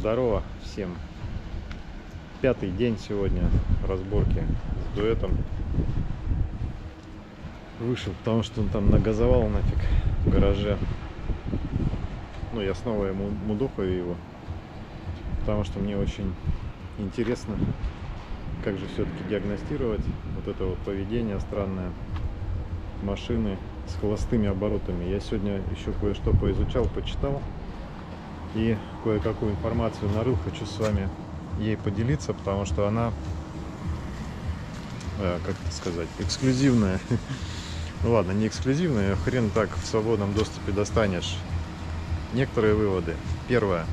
Здорово всем. Пятый день сегодня разборки с дуэтом. Вышел, потому что он там нагазовал нафиг в гараже. Ну, я снова ему мудохаю его, потому что мне очень интересно, как же все-таки диагностировать вот это вот поведение странное машины с холостыми оборотами. Я сегодня еще кое-что поизучал, почитал и кое-какую информацию нарыл. Хочу с вами ей поделиться, потому что она, как это сказать, эксклюзивная. Ну ладно, не эксклюзивная, хрен так в свободном доступе достанешь. Некоторые выводы. Первое.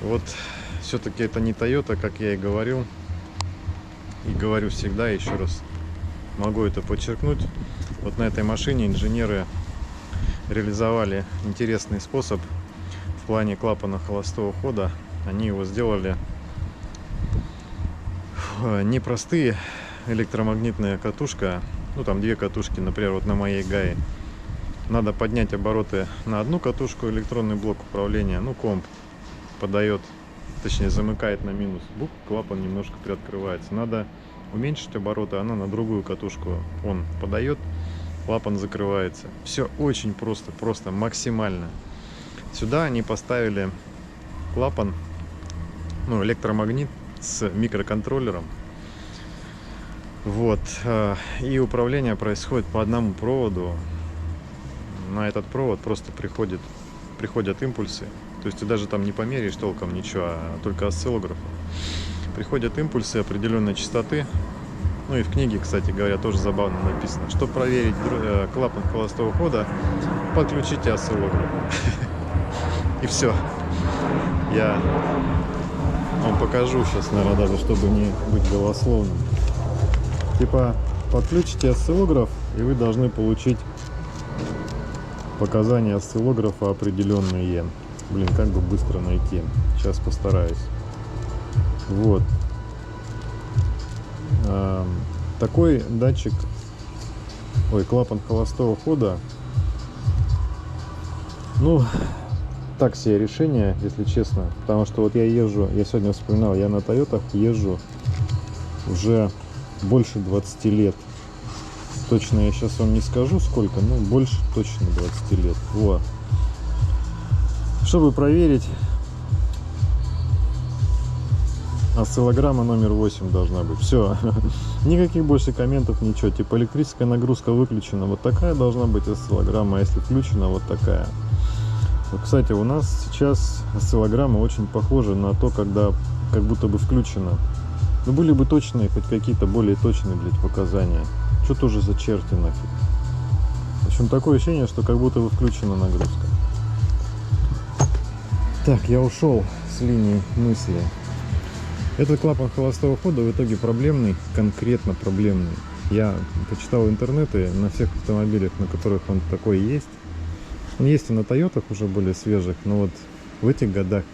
Вот все-таки это не Toyota, как я и говорил. И говорю всегда, еще раз могу это подчеркнуть. Вот на этой машине инженеры реализовали интересный способ в плане клапана холостого хода. Они его сделали непростые электромагнитная катушка. Ну там две катушки, например, вот на моей ГАИ. Надо поднять обороты на одну катушку, электронный блок управления. Ну, комп подает, точнее замыкает на минус. Бук, клапан немножко приоткрывается. Надо уменьшить обороты, она на другую катушку. Он подает, клапан закрывается. Все очень просто, просто максимально. Сюда они поставили клапан, ну, электромагнит с микроконтроллером. Вот. И управление происходит по одному проводу. На этот провод просто приходят импульсы. То есть ты даже там не померяешь толком ничего, а только осциллографом. Приходят импульсы определенной частоты. Ну и в книге, кстати говоря, тоже забавно написано. Чтобы проверить клапан холостого хода, подключите осциллограф. И все. Я вам покажу сейчас, наверное, даже, чтобы не быть голословным. Типа, подключите осциллограф, и вы должны получить показания осциллографа определенные. Блин, как бы быстро найти. Сейчас постараюсь. Вот. Такой датчик, клапан холостого хода. Ну, так себе решение, если честно. Потому что вот я сегодня вспоминал, я на Тойотах езжу уже больше 20 лет. Точно я сейчас вам не скажу сколько, но больше точно 20 лет. Вот. Чтобы проверить, осциллограмма номер 8 должна быть. Все. Никаких больше комментов, ничего. Типа электрическая нагрузка выключена, вот такая должна быть осциллограмма, а если включена, вот такая. Вот, кстати, у нас сейчас осциллограмма очень похожа на то, когда как будто бы включена. Ну, были бы точные, хоть какие-то более точные, блядь, показания. Что тоже за черти нафиг. В общем, такое ощущение, что как будто бы включена нагрузка. Так, я ушел с линии мысли. Этот клапан холостого хода в итоге проблемный, конкретно проблемный. Я почитал интернеты на всех автомобилях, на которых он такой есть. Он есть и на Тойотах уже более свежих, но вот в этих годах,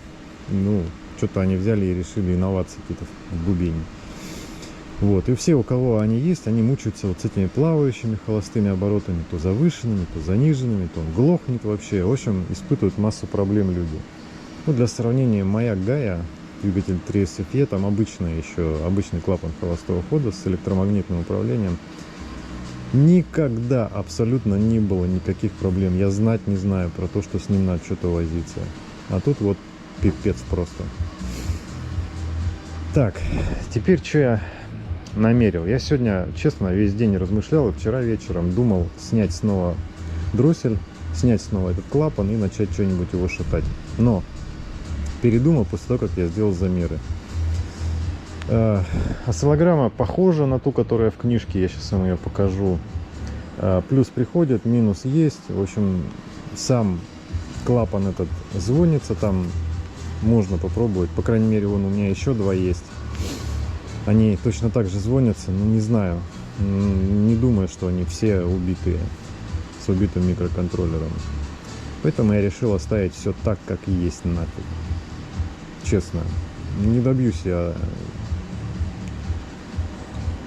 ну, что-то они взяли и решили инновации какие-то в бубень. Вот, и все, у кого они есть, они мучаются вот с этими плавающими холостыми оборотами, то завышенными, то заниженными, то он глохнет вообще. В общем, испытывают массу проблем люди. Ну, для сравнения, моя ГАИ, двигатель 3SFE, там обычный клапан холостого хода с электромагнитным управлением. Никогда абсолютно не было никаких проблем. Я знать не знаю про то, что с ним надо что-то возиться. А тут вот пипец просто. Так, теперь что я намерил? Я сегодня, честно, весь день размышлял, и вчера вечером думал снять снова дроссель, снять снова этот клапан и начать что-нибудь его шатать. Но передумал после того, как я сделал замеры. Осциллограмма похожа на ту, которая в книжке, я сейчас вам ее покажу. Плюс приходит, минус есть. В общем, сам клапан этот звонится, там можно попробовать. По крайней мере, вон у меня еще два есть. Они точно так же звонятся, но не знаю. Не думаю, что они все убитые, с убитым микроконтроллером. Поэтому я решил оставить все так, как и есть нафиг. Честно, не добьюсь я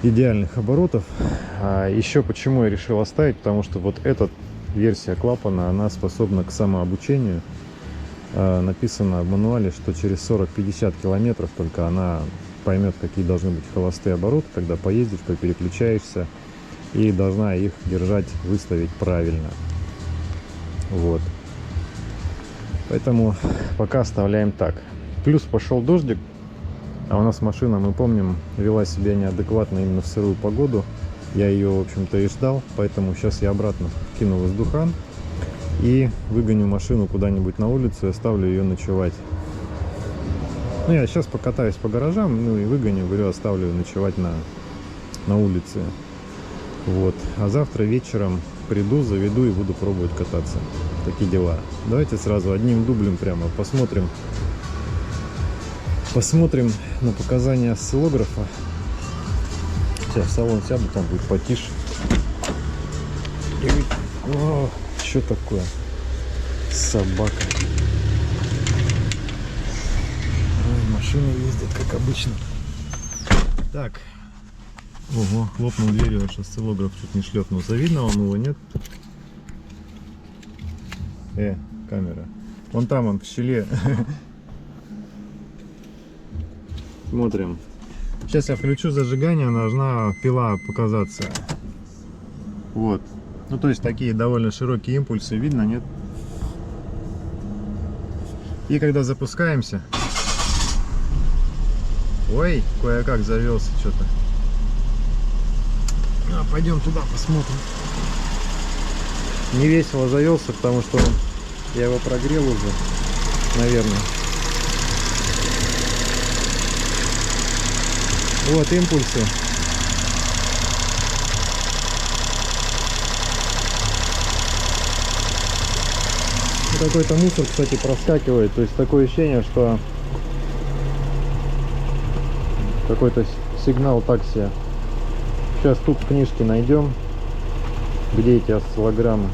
идеальных оборотов. А еще почему я решил оставить, потому что вот эта версия клапана, она способна к самообучению. написано в мануале, что через 40-50 километров только она поймет, какие должны быть холостые обороты, когда поездишь, переключаешься, и должна их держать, выставить правильно. Вот. Поэтому пока оставляем так. Плюс пошел дождик, а у нас машина, мы помним, вела себя неадекватно именно в сырую погоду. Я ее, в общем-то, и ждал, поэтому сейчас я обратно кину воздухан и выгоню машину куда-нибудь на улицу и оставлю ее ночевать. Ну, я сейчас покатаюсь по гаражам, ну и выгоню, говорю, оставлю ее ночевать на улице. Вот. А завтра вечером приду, заведу и буду пробовать кататься. Такие дела. Давайте сразу одним дублем прямо посмотрим на показания осциллографа. Сейчас в салон сяду, там будет потише. О, что такое? Собака. Ой, машина ездит, как обычно. Так. Ого, хлопнул дверью, аж осциллограф чуть не шлепнулся. Видно он его, нет? Камера. Вон там он в щеле. Смотрим. Сейчас я включу зажигание, должна пила показаться. Вот. Ну, то есть такие довольно широкие импульсы, видно, нет? И когда запускаемся... Ой, кое-как завелся что-то. Пойдем туда посмотрим. Не весело завелся, потому что я его прогрел уже, наверное. Вот импульсы. Какой-то мусор, кстати, проскакивает. То есть такое ощущение, что какой-то сигнал такси. Сейчас тут в книжке найдем, где эти осциллограммы,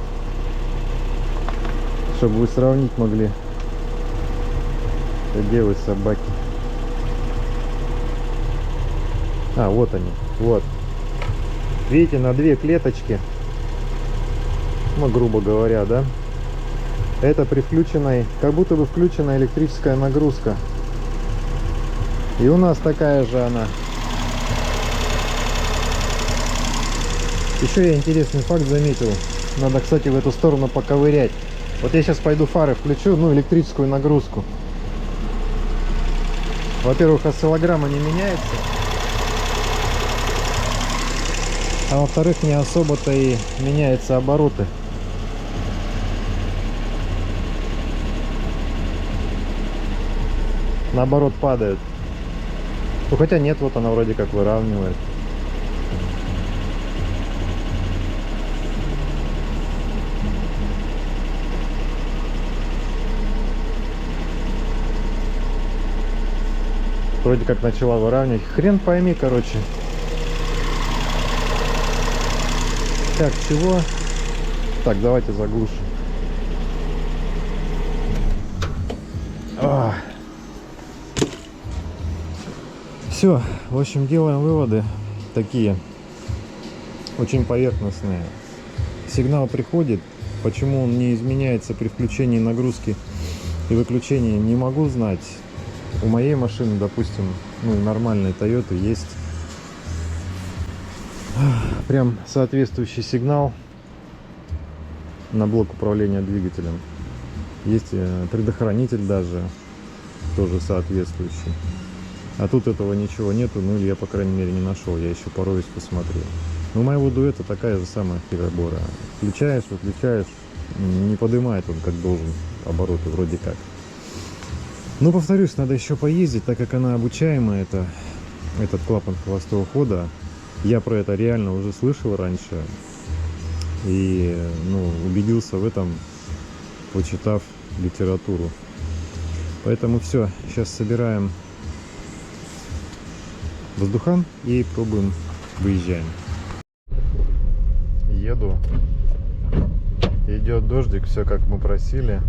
чтобы вы сравнить могли. Где вы, собаки? А, вот они, вот. Видите, на две клеточки, ну, грубо говоря, да? Это при включенной, как будто бы включена электрическая нагрузка. И у нас такая же она. Еще я интересный факт заметил. Надо, кстати, в эту сторону поковырять. Вот я сейчас пойду фары включу, ну, электрическую нагрузку. Во-первых, осциллограмма не меняется. А во-вторых, не особо-то и меняются обороты. Наоборот, падают. Ну, хотя нет, вот она вроде как выравнивает. Вроде как начала выравнивать. Хрен пойми, короче. Так, чего? Так, давайте заглушим. Все, в общем, делаем выводы такие, очень поверхностные. Сигнал приходит, почему он не изменяется при включении нагрузки и выключении, не могу знать. У моей машины, допустим, ну, нормальной Toyota, есть прям соответствующий сигнал на блок управления двигателем. Есть предохранитель даже, тоже соответствующий. А тут этого ничего нету, ну или я, по крайней мере, не нашел. Я еще пороюсь, посмотрю. Но у моего дуэта такая же самая херобора. Включаешь, выключаешь, не поднимает он как должен обороты, вроде как. Ну, повторюсь, надо еще поездить, так как она обучаемая, этот клапан холостого хода. Я про это реально уже слышал раньше. И, ну, убедился в этом, почитав литературу. Поэтому все, сейчас собираем воздухан и пробуем, выезжаем. Еду. Идет дождик, все как мы просили.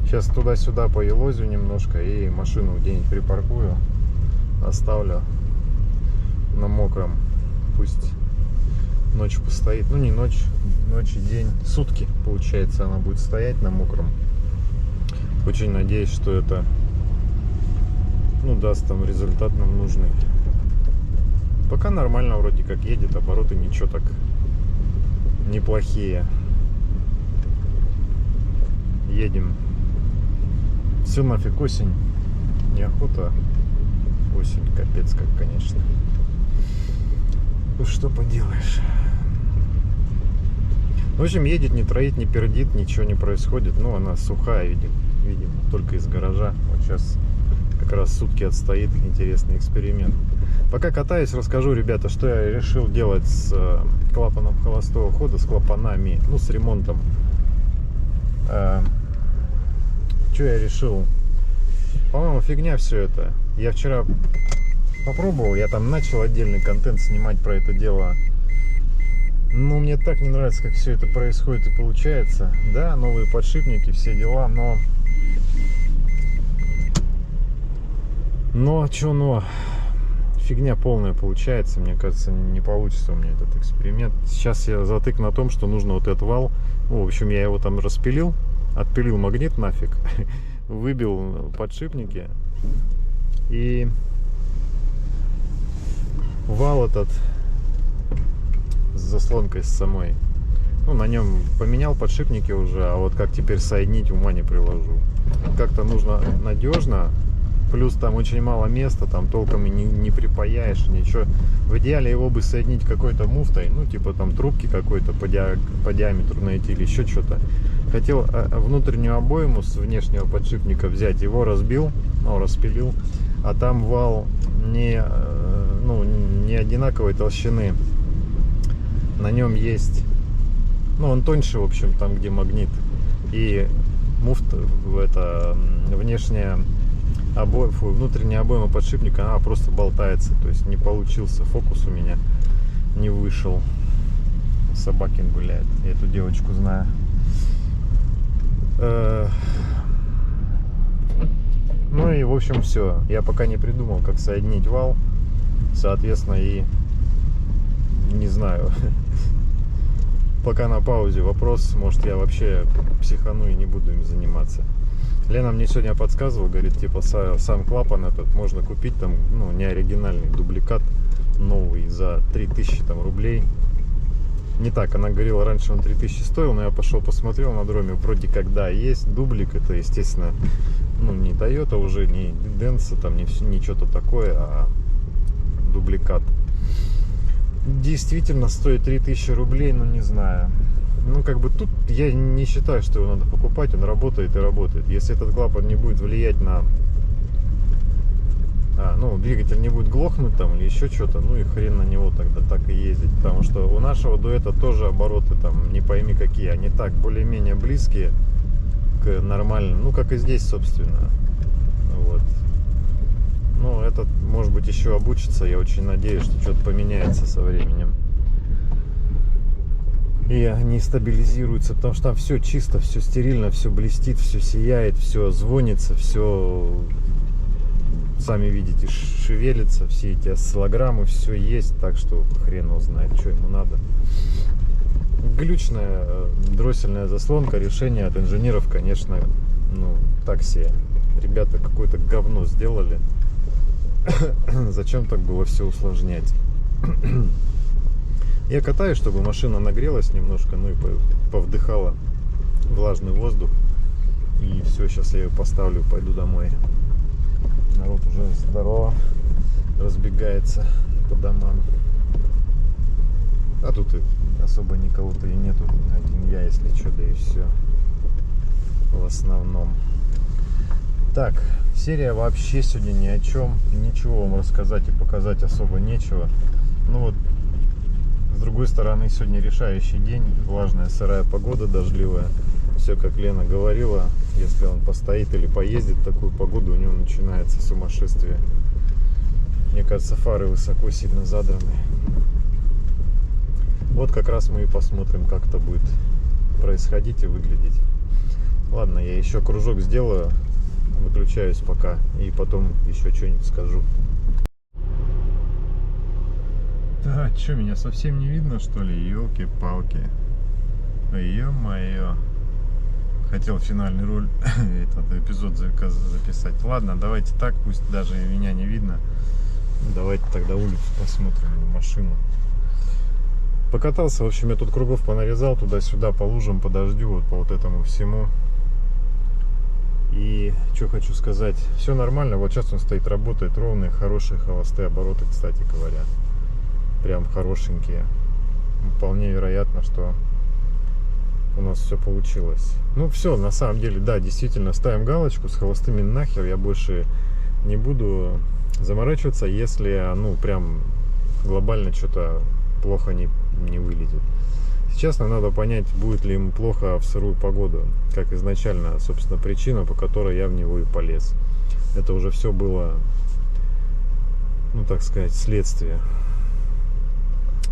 Сейчас туда-сюда поелозю немножко и машину где-нибудь припаркую. Оставлю на мокром. Пусть ночь постоит. Ну не ночь, ночь и день. Сутки, получается, она будет стоять на мокром. Очень надеюсь, что это, ну, даст там результат нам нужный. Пока нормально вроде как едет, обороты ничего так неплохие. Едем. Все нафиг осень. Неохота. Осень, капец как, конечно. Ну что поделаешь. В общем, едет, не троит, не пердит, ничего не происходит. Ну, она сухая, видимо, только из гаража. Вот сейчас как раз сутки отстоит. Интересный эксперимент. Пока катаюсь, расскажу, ребята, что я решил делать с клапаном холостого хода, с клапанами, ну, с ремонтом. Что я решил? По-моему, фигня все это. Я вчера попробовал, я там начал отдельный контент снимать про это дело. Ну, мне так не нравится, как все это происходит и получается. Да, новые подшипники, все дела, но... Но... Фигня полная получается. Мне кажется, не получится у меня этот эксперимент. Сейчас я затык на том, что нужно вот этот вал. Ну, в общем, я его там распилил. Отпилил магнит нафиг. Выбил подшипники. И... вал этот... с заслонкой с самой. Ну, на нем поменял подшипники уже, а вот как теперь соединить, ума не приложу. Как-то нужно надежно, плюс там очень мало места, там толком и не припаяешь, ничего. В идеале его бы соединить какой-то муфтой, ну, типа там трубки какой-то по диаметру найти или еще что-то. Хотел внутреннюю обойму с внешнего подшипника взять, его разбил, ну, распилил, а там вал не одинаковой толщины. На нем есть, ну, он тоньше, в общем, там, где магнит. И муфта, это внешняя внутренняя обойма подшипника, она просто болтается. То есть не получился фокус у меня, не вышел. Собакин гуляет, я эту девочку знаю. Ну и, в общем, все. Я пока не придумал, как соединить вал. Соответственно, и не знаю. Пока на паузе вопрос. Может, я вообще психану и не буду им заниматься. Лена мне сегодня подсказывала, говорит, типа, сам клапан этот можно купить, там, ну, не оригинальный, дубликат новый за 3000 там рублей. Не так, она говорила, раньше он 3000 стоил, но я пошел посмотрел на дроме, вроде как, да, есть дублик, это, естественно, ну, не Toyota уже, не Denso, там, не что-то такое, а дубликат. Действительно стоит 3000 рублей, но не знаю. Ну, как бы тут я не считаю, что его надо покупать, он работает и работает. Если этот клапан не будет влиять на... ну, двигатель не будет глохнуть там или еще что-то, ну и хрен на него тогда так и ездить. Потому что у нашего дуэта тоже обороты там не пойми какие, они так более-менее близкие к нормальным, ну, как и здесь, собственно. Вот. Ну, этот, может быть, еще обучится. Я очень надеюсь, что что-то поменяется со временем. И они стабилизируются, потому что там все чисто, все стерильно, все блестит, все сияет, все звонится, все, сами видите, шевелится, все эти осциллограммы, все есть, так что хрен его знает, что ему надо. Глючная дроссельная заслонка, решение от инженеров, конечно, ну, так себе. Ребята какое-то говно сделали. Зачем так было все усложнять? Я катаюсь, чтобы машина нагрелась немножко, ну и повдыхала влажный воздух. И все, сейчас я ее поставлю, пойду домой. Народ уже здорово разбегается по домам. А тут и особо никого-то и нету. Один я, если что, да и все. В основном. Так, серия вообще сегодня ни о чем. Ничего вам рассказать и показать особо нечего. Ну вот, с другой стороны, сегодня решающий день. Влажная, сырая погода, дождливая. Все, как Лена говорила, если он постоит или поездит в такую погоду, у него начинается сумасшествие. Мне кажется, фары высоко сильно задраны. Вот как раз мы и посмотрим, как это будет происходить и выглядеть. Ладно, я еще кружок сделаю. Выключаюсь пока и потом еще что-нибудь скажу. Да, что, меня совсем не видно, что ли? Ёлки-палки. Ё-моё. Хотел финальный этот эпизод может записать. Ладно, давайте так, пусть даже и меня не видно. Давайте тогда улицу посмотрим, машину. Покатался, в общем, я тут кругов понарезал туда-сюда, по лужам, по дождю, вот по вот этому всему. И что хочу сказать, все нормально, вот сейчас он стоит, работает, ровные, хорошие холостые обороты, кстати говоря. Прям хорошенькие. Вполне вероятно, что у нас все получилось. Ну все, на самом деле, да, действительно, ставим галочку, с холостыми нахер, я больше не буду заморачиваться, если, ну, прям глобально что-то плохо не вылезет. Сейчас нам надо понять, будет ли ему плохо в сырую погоду, как изначально, собственно, причина, по которой я в него и полез. Это уже все было, ну, так сказать, следствие.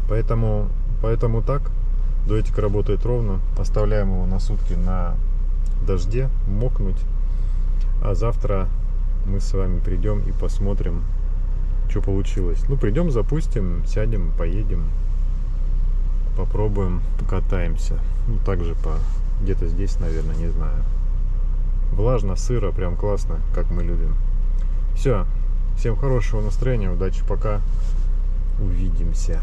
Поэтому так, дуэтик работает ровно, оставляем его на сутки на дожде, мокнуть, а завтра мы с вами придем и посмотрим, что получилось. Ну, придем, запустим, сядем, поедем, попробуем, покатаемся. Ну, также где-то здесь, наверное, не знаю. Влажно, сыро, прям классно, как мы любим. Все, всем хорошего настроения, удачи, пока, увидимся.